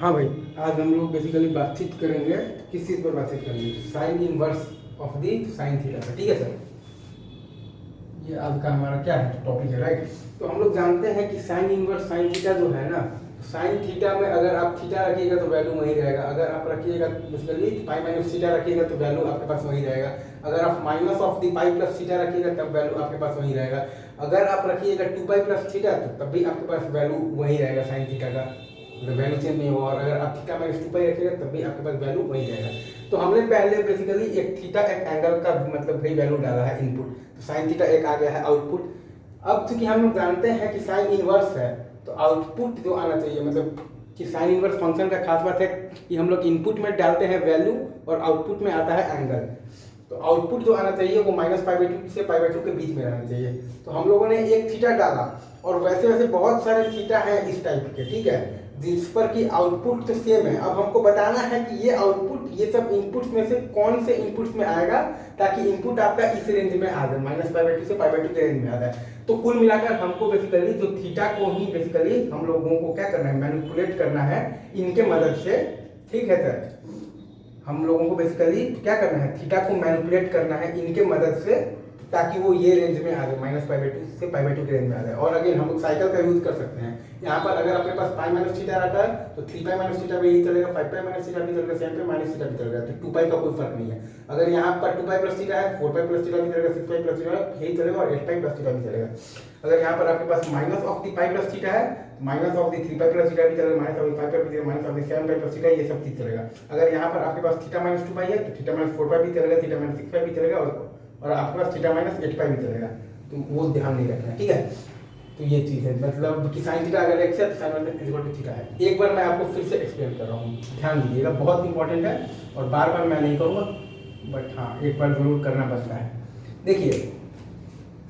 हाँ भाई, आज हम लोग बेसिकली बातचीत करेंगे। किस चीज़ पर बातचीत करेंगे? Sign inverse of the sine theta पर। ठीक है सर, ये आज का हमारा क्या है टॉपिक है, राइट। तो हम लोग जानते हैं कि साइन इनवर्स साइन थीटा जो है ना, साइन थीटा में अगर आप थीटा रखिएगा तो वैल्यू वही रहेगा। अगर आप रखिएगा बेसिकली पाई माइनस थीटा रखिएगा तो वैल्यू आपके पास वही रहेगा। अगर आप minus of the pi plus theta रखिएगा तब वैल्यू आपके पास वही रहेगा। अगर आप रखिएगा 2 पाई प्लस थीटा तो तब भी आपके पास वैल्यू वही रहेगा साइन थीटा का, मतलब वैल्यू चेंज नहीं होगा। और अगर आप थीटा माइनस 2 पाई रखिएगा तब भी आपके पास वैल्यू वही रहेगा। तो हमने पहले बेसिकली एक थीटा एक एंगल का मतलब वही वैल्यू डाला है इनपुट, तो साइन थीटा एक आ गया है आउटपुट। अब चूंकि हम लोग जानते हैं कि साइन इनवर्स है तो आउटपुट जो आना चाहिए, मतलब कि साइन इनवर्स फंक्शन का खास बात है कि हम लोग इनपुट में डालते हैं वैल्यू और आउटपुट में आता है एंगल। तो आउटपुट जो आना चाहिए वो -π/2 से π/2 के बीच में रहना चाहिए। तो हम लोगों ने एक थीटा डाला और वैसे वैसे बहुत सारे थीटा हैं इस टाइप के, ठीक है, जिस पर कि आउटपुट तो सेम है। अब हमको बताना है कि ये आउटपुट ये सब इनपुट्स में से कौन से इनपुट्स में आएगा ताकि इनपुट आपका इस रेंज में आ जाए, -π/2 से π/2 के रेंज में आ जाए। तो कुल मिलाकर हमको बेसिकली जो थीटा को ही बेसिकली हम लोगों को क्या करना है, मैनिपुलेट करना है इनके मदद से। ठीक है सर, हम लोगों को बेसिकली क्या करना है, थीटा को मैनिपुलेट करना है इनके मदद से ताकि वो ये रेंज में आ जाए, -π/2 से π/2 के रेंज में आ जाए। और अगेन हम लोग साइकिल का यूज कर सकते हैं। यहाँ पर अगर आपके पास पाई माइनस थीटा रहता है तो 3 पाई माइनस थीटा भी यही चलेगा, 5 पाई माइनस थीटा भी चलेगा, 7 पाई माइनस थीटा भी चलेगा। तो 2 पाई का कोई फर्क नहीं है। अगर यहाँ पर 2 पाई प्लस थीटा है, 4 पाई प्लस थीटा भी चलेगा, 6 पाई प्लस थीटा यही चलेगा और 8 पाई प्लस थीटा भी चलेगा। अगर यहाँ पर आपके पास minus of the pi plus theta है, minus of the 3 pi plus theta भी चलेगा, minus of the 5 pi plus, minus of the 7 pi plus theta, ये सब चीज चलेगा। अगर यहाँ पर आपके पास थीटा माइनस 2 पाई है तो थीटा माइनस 4 पाई भी चलेगा, थीटा माइनस 6 पाई भी चलेगा और आपके पास थीटा माइनस 8 पाई भी चलेगा। तो वो ध्यान नहीं रखना, ठीक है। तो ये चीज है, मतलब कि साइन थीटा अगर x है तो sine is equal to theta है। एक बार मैं आपको फिर से एक्सप्लेन कर रहा हूँ, ध्यान दीजिएगा, बहुत इंपॉर्टेंट है और बार बार मैं नहीं करूँगा, बट हाँ एक बार जरूर करना बनता है। देखिए,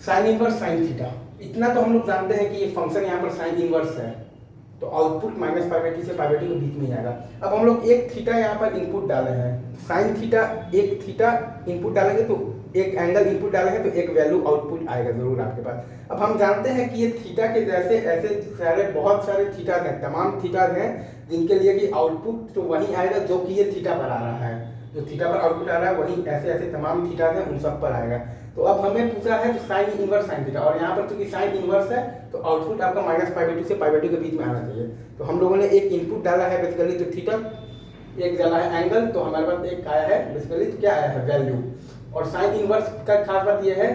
साइन इनवर्स साइन थीटा, इतना तो हम लोग जानते हैं कि ये फंक्शन यहाँ पर साइन इनवर्स है तो आउटपुट -π/2 से π/2 के बीच में ही आएगा। अब हम लोग एक थीटा यहाँ पर इनपुट डाले हैं, साइन थीटा एक थीटा इनपुट डालेंगे तो एक एंगल इनपुट डाले हैं तो एक वैल्यू आउटपुट आएगा जरूर आपके पास। अब हम जानते हैं कि ये थीटा के जैसे ऐसे सारे बहुत सारे थीटाज हैं, तमाम थीटाज हैं जिनके लिए कि आउटपुट तो वही आएगा जो कि ये थीटा पर आ रहा है, जो थीटा पर आउटपुट आ रहा है वही ऐसे ऐसे तमाम थीटाज हैं उन सब पर आएगा। तो अब हमें पूछा है साइन इनवर्स साइन थीटा, और यहाँ पर क्योंकि साइन इनवर्स है तो आउटपुट आपका -π/2 से π/2 के बीच में आना चाहिए। तो हम लोगों ने एक इनपुट डाला है बेसिकली तो थीटा, एक डाला है एंगल, तो हमारे पास एक आया है बेसिकली तो क्या आया है वैल्यू। और साइन इनवर्स का खास बात यह है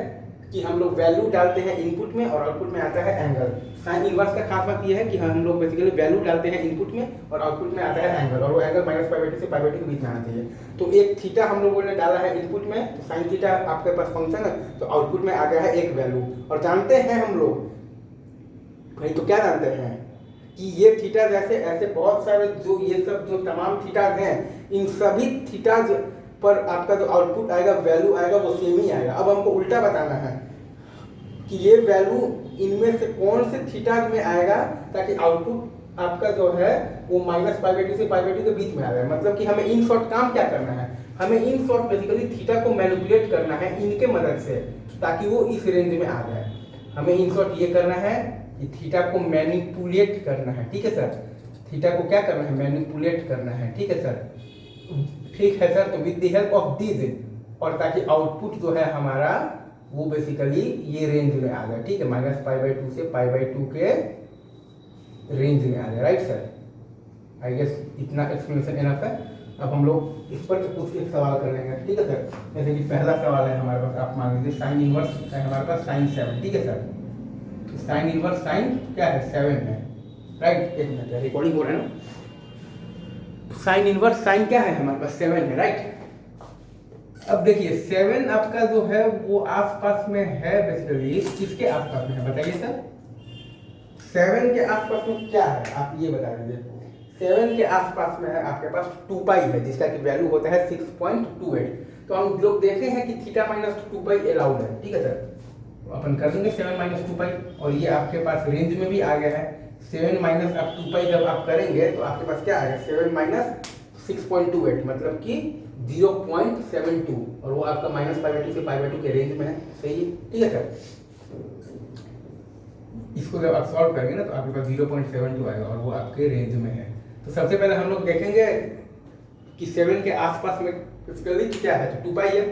कि हम लोग वैल्यू डालते हैं इनपुट में और आउटपुट में आता है एंगल। साइन इनवर्स का खास बात यह है कि हम लोग बेसिकली वैल्यू डालते हैं इनपुट में और आउटपुट में आता है एंगल, और वो एंगल -π/2 से π/2 के बीच में आना चाहिए। तो एक थीटा हम लोगों ने डाला है इनपुट में, तो साइन थीटा आपके पास फंक्शन है, तो आउटपुट में आ गया है एक वैल्यू। और जानते हैं हम लोग भाई, तो क्या जानते हैं कि ये थीटा जैसे ऐसे बहुत सारे जो ये सब जो तमाम थीटाज हैं, इन सभी थीटाज पर आपका जो आउटपुट आएगा वैल्यू आएगा वो सेम ही आएगा। अब हमको उल्टा बताना है कि ये वैल्यू इनमें से कौन से थीटाज में आएगा ताकि आउटपुट आपका जो है वो -π/2 से π/2 के बीच में आ जाए। मतलब कि हमें इन शॉर्ट काम क्या करना है, हमें इन शॉर्ट बेसिकली थीटा को मैनिपुलेट करना है इनके मदद से ताकि वो इस रेंज में आ जाए। हमें इन शॉर्ट ये करना है कि थीटा को मैनिपुलेट करना है, ठीक है सर। थीटा को क्या करना है, मैनिपुलेट करना है, ठीक है सर। ठीक है सर, तो with the help of this, और ताकि आउटपुट जो है हमारा वो बेसिकली ये रेंज में आ जाए, ठीक है, -π/2 से π/2 के रेंज में आ जाए, राइट सर। आई गेस इतना एक्सप्लेनेशन इनफ है। अब हम लोग इस पर कुछ एक सवाल कर लेंगे, ठीक है सर। जैसे कि पहला सवाल है हमारे पास, आप मान लीजिए साइन इनवर्स है हमारे पास साइन 7, ठीक है सर। तो साइन इनवर्स साइन क्या है, 7 है, राइट। एक मिनट रिकॉर्डिंग हो रहा है ना। साइन इनवर्स साइन क्या है हमारे पास 7 है, राइट। अब देखिए 7 आपका जो है वो आसपास में है बेसिकली, किसके आसपास में है बताइए सर। 7 के आसपास में क्या है आप ये बता दीजिए। 7 के आसपास में है आपके पास 2 पाई है जिसका कि वैल्यू होता है 6.28। तो हम लोग देखे हैं कि थीटा -2 पाई अलाउड है, ठीक है सर। तो अपन कर देंगे 7 - 2 पाई, और ये आपके पास रेंज में भी आ गया है। 7 - अब 2 पाई जब आप करेंगे तो आपके पास क्या आएगा, 7 - 6.28 मतलब कि 0.72, और वो आपका -π/2 से π/2 के रेंज में है, सही है, ठीक है सर। इसको जब आप सॉल्व करेंगे ना तो आपके पास 0.72 आएगा और वो आपके रेंज में है। तो सबसे पहले हम लोग देखेंगे कि 7 के आसपास में बेसिकली क्या है, तो 2 पाई है।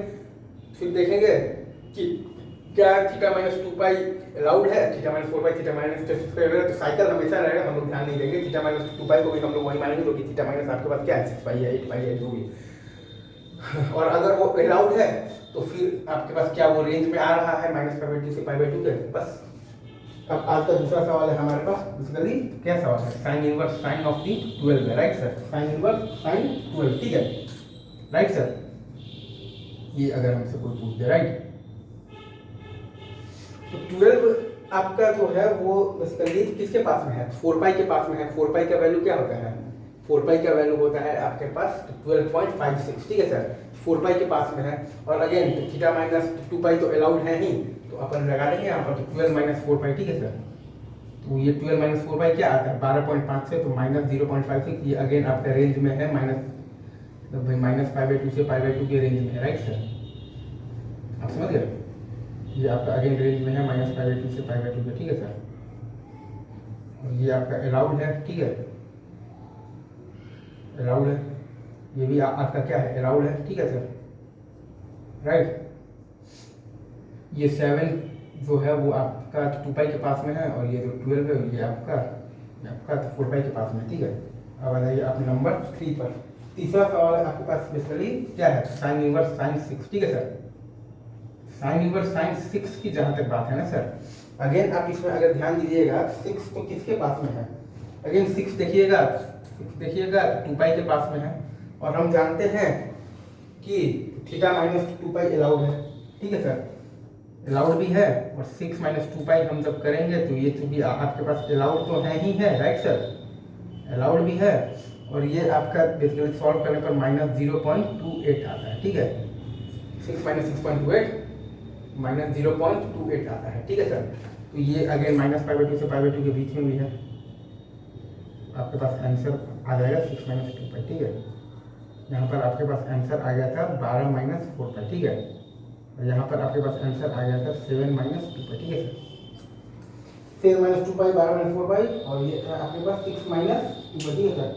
फिर देखेंगे कि क्या थीटा माइनस 2 पाई अलाउड है, थीटा माइनस 4 पाई, थीटा माइनस तो साइकिल हमेशा रहेगा, हम लोग ध्यान नहीं देंगे। थीटा माइनस 2 पाई को भी हम लोग वही मानेंगे, तो कि थीटा माइनस आपके पास क्या है 6 पाई है, 8 पाई है, जो भी। और अगर वो अलाउड है तो फिर आपके पास क्या वो रेंज में आ रहा है -π/2 से π/2 के। बस अब आज का दूसरा सवाल है हमारे पास, बेसिकली क्या सवाल है, sine inverse sine of the 12 है, right sir, sine inverse sine 12, ठीक है, राइट सर। ये अगर हमसे कोई पूछ दे, राइट, तो 12 आपका जो है वो बेसिकली किसके पास में है, 4 पाई के पास में है। 4 पाई का वैल्यू क्या होता है, 4 पाई का वैल्यू होता है आपके पास 12.56, ठीक है सर, 4 पाई के पास में है। और अगेन थीटा माइनस 2 पाई तो अलाउड है ही, तो अपन लगा देंगे यहाँ पर 12 माइनस 4 पाई, ठीक है सर। तो ये 12 माइनस 4 पाई क्या आता है 12.5 से, तो -0.56, ये अगेन आपका रेंज में है -π/2 से π/2 के रेंज में है, राइट सर, आप समझ गए। ये आपका अगेन रेंज में है -π/2 से π/2 के, ठीक है सर। और ये आपका अलाउड है, ठीक है, अलाउड है, ये भी आपका क्या है अलाउड है, ठीक है सर, राइट। ये 7 जो है वो आपका 2 पाई के पास में है, और ये जो 12 है ये आपका 4 पाई के पास में, ठीक है। अब आ जाइए आप नंबर 3 पर। तीसरा सवाल है आपके पास बेसिकली क्या है, साइन इनवर्स साइन 6, ठीक है सर। साइन इनवर्स साइन 6 की जहां तक बात है ना सर, अगेन आप इसमें अगर ध्यान दीजिएगा 6 तो किसके पास में है, अगेन 6 देखिएगा 2 पाई के पास में है। और हम जानते हैं कि थीटा माइनस 2 पाई अलाउड है, ठीक है सर, अलाउड भी है। और 6 माइनस 2 पाई हम जब करेंगे तो ये चूंकि आपके पास अलाउड तो है ही है, राइट सर, अलाउड भी है। और ये आपका बेसिकली सॉल्व करने पर -0.28 आता है, ठीक है, 6 माइनस 6.28 -0.28 आता है, ठीक है सर। तो ये अगेन -π/2 से π/2 के बीच में भी है, आपके पास आंसर आ जाएगा 6 माइनस 2 पाई, ठीक है। यहाँ पर आपके पास आंसर आ गया था 12 माइनस 4 पाई, ठीक है। और यहाँ पर आपके पास आंसर आ गया था 7 माइनस 2 पाई, ठीक है सर, 7 माइनस 2 पाई 12 माइनस 4 पाई, और ये आपके पास 6 माइनस 2 पाई, ठीक है सर।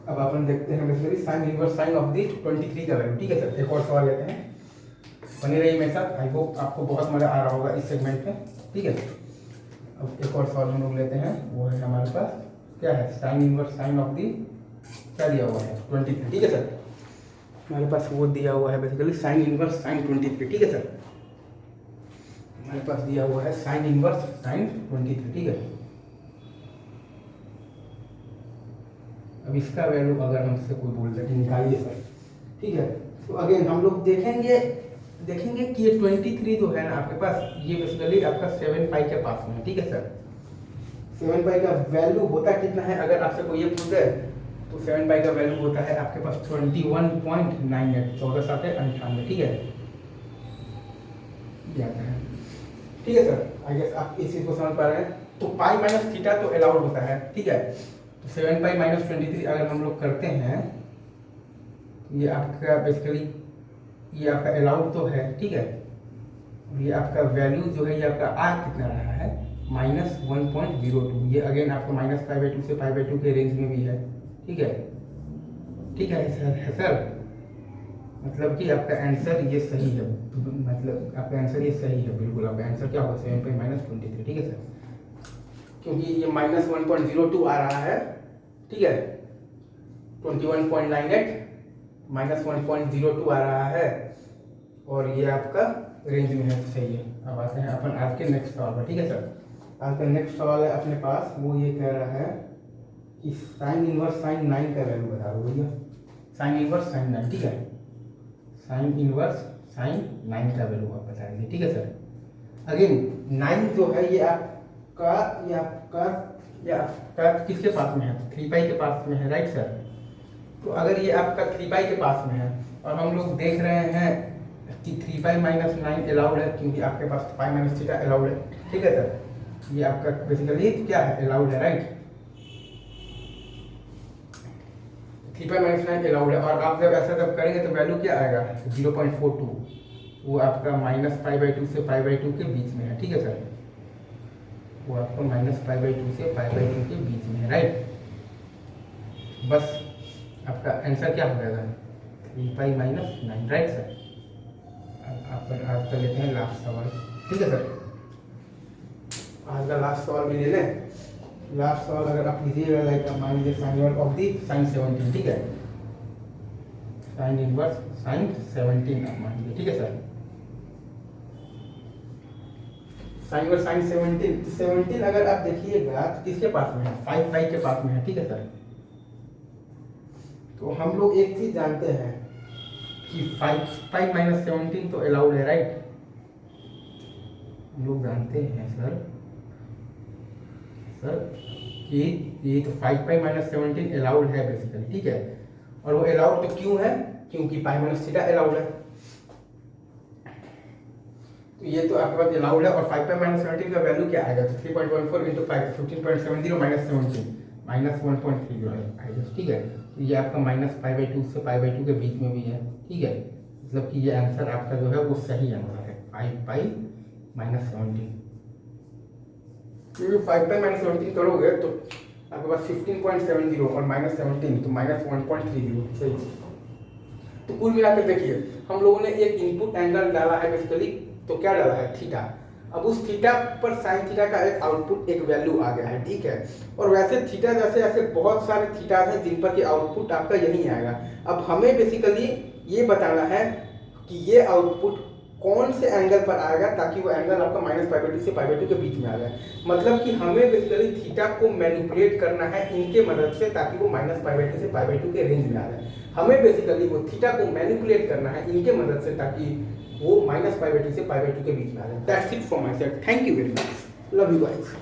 अब अपन देखते हैं basically sine inverse sine of the 23 का वैल्यू, ठीक है सर। एक और सवाल लेते हैं, बने रहिए मेरे साथ, आई होप आपको बहुत मजा आ रहा होगा इस सेगमेंट में, ठीक है। अब एक और सवाल हम लोग लेते हैं, वो है हमारे पास क्या है, sine inverse sine of the क्या दिया हुआ है 23, ठीक है सर। हमारे पास वो दिया हुआ है बेसिकली साइन इनवर्स साइन 23, ठीक है सर। हमारे पास दिया हुआ है साइन इनवर्स साइन 23, ठीक है। अब इसका वैल्यू अगर हमसे कोई बोल दे निकालिए सर, ठीक है, तो अगेन हम लोग देखेंगे कि ये 23 जो है ना आपके पास, ये बेसिकली आपका 7 पाई के पास में है, ठीक है सर। 7 पाई का वैल्यू होता कितना है, अगर आपसे कोई ये पूछ दे तो 7 पाई का वैल्यू होता है आपके पास 21.98, 14 7 98, ठीक है, आता है, ठीक है सर। आई गेस आप इस चीज को समझ पा रहे हैं। तो पाई माइनस थीटा तो अलाउड होता है, ठीक है। तो 7 पाई माइनस 23 अगर हम लोग करते हैं, ये आपका बेसिकली ये आपका अलाउड तो है, ठीक है। और ये आपका वैल्यू जो है ये आपका आ कितना रहा है -1.02, ये अगेन आपका -π/2 से π/2 के रेंज में भी है, ठीक है, ठीक है सर। मतलब कि आपका आंसर ये सही है, मतलब आपका आंसर ये सही है बिल्कुल। आपका आंसर क्या होगा 7 पाई माइनस 23, ठीक है सर, क्योंकि ये -1.02 आ रहा है, ठीक है, 21.98 -1.02 आ रहा है, और ये आपका रेंज में है, सही है। अब आते हैं अपन आज के नेक्स्ट सवाल पर, ठीक है सर। आज का नेक्स्ट सवाल है अपने पास, वो ये कह रहा है कि साइन इनवर्स साइन 9 का वैल्यू बता दो भैया, साइन इनवर्स साइन 9, ठीक है, साइन इनवर्स साइन 9 का वैल्यू आप बता दीजिए, ठीक है सर। अगेन 9 जो है ये आपका किसके पास में है, 3 पाई के पास में है, राइट सर। तो अगर ये आपका 3 पाई के पास में है, और हम लोग देख रहे हैं कि 3 पाई माइनस 9 अलाउड है, क्योंकि आपके पास पाई माइनस थीटा अलाउड है, ठीक है सर। ये आपका बेसिकली क्या है अलाउड है, राइट, 3 पाई माइनस 9 अलाउड है। और आप जब ऐसा जब करेंगे तो वैल्यू क्या आएगा 0.42, वो आपका -π/2 से π/2 के बीच में है, ठीक है सर, वो आपका -π/2 से π/2 के बीच में है, राइट। बस आपका आंसर क्या हो जाएगा 3 पाई माइनस 9, राइट सर। अब आज कर लेते हैं लास्ट सवाल, ठीक है सर। आज का लास्ट सवाल भी ले लें। लास्ट सवाल अगर आप लीजिएगा लाइक मान लीजिए sine inverse of the sine 17, ठीक है, साइन इनवर्स साइन 17 आप मान लीजिए, ठीक है सर। साइन इनवर्स साइन 17 अगर आप देखिएगा तो किसके पास में है, 5 पाई के पास में है, ठीक है सर। तो हम लोग एक चीज जानते हैं कि 5 पाई माइनस 17 तो अलाउड है, राइट। हम लोग जानते हैं सर कि ये तो 5 पाई माइनस 17 अलाउड है बेसिकली, ठीक है। और वो अलाउड तो क्यों है, क्योंकि पाई माइनस थीटा अलाउड है। तो ये तो आपके पास अलाउड है। और 5 पाई माइनस 17 का वैल्यू क्या आएगा, तो 3.14 इंटू 5 15.70 माइनस 17 माइनस 1.30 आएगा, ठीक है। तो ये आपका माइनस π/2 से π/2 के बीच में भी है, ठीक है। मतलब कि ये आंसर आपका जो है वो सही आंसर है 5 पाई माइनस 17। क्योंकि 5 पाई माइनस 17 करोगे तो आपके पास 15.70 और माइनस 17 तो माइनस 1.30, सही। तो कुल मिलाकर देखिए हम लोगों ने एक इनपुट एंगल डाला है बेसिकली, तो क्या डाला है थीटा। अब उस थीटा पर साइन थीटा का एक आउटपुट एक वैल्यू आ गया है, ठीक है। और वैसे थीटा जैसे ऐसे बहुत सारे थीटा हैं जिन पर कि आउटपुट आपका यही आएगा। अब हमें बेसिकली ये बताना है कि ये आउटपुट कौन से एंगल पर आएगा ताकि वो एंगल आपका माइनस π/2 से π/2 के बीच में आ जाए। मतलब कि हमें बेसिकली थीटा को मैनिपुलेट करना है इनके मदद से ताकि वो माइनस π/2 से π/2 के रेंज में आ जाए। हमें बेसिकली वो थीटा को मैनिपुलेट करना है इनके मदद से ताकि वो माइनस π/2 से π/2 के बीच में आ जाए। That's it from my side, thank you very much, love you guys.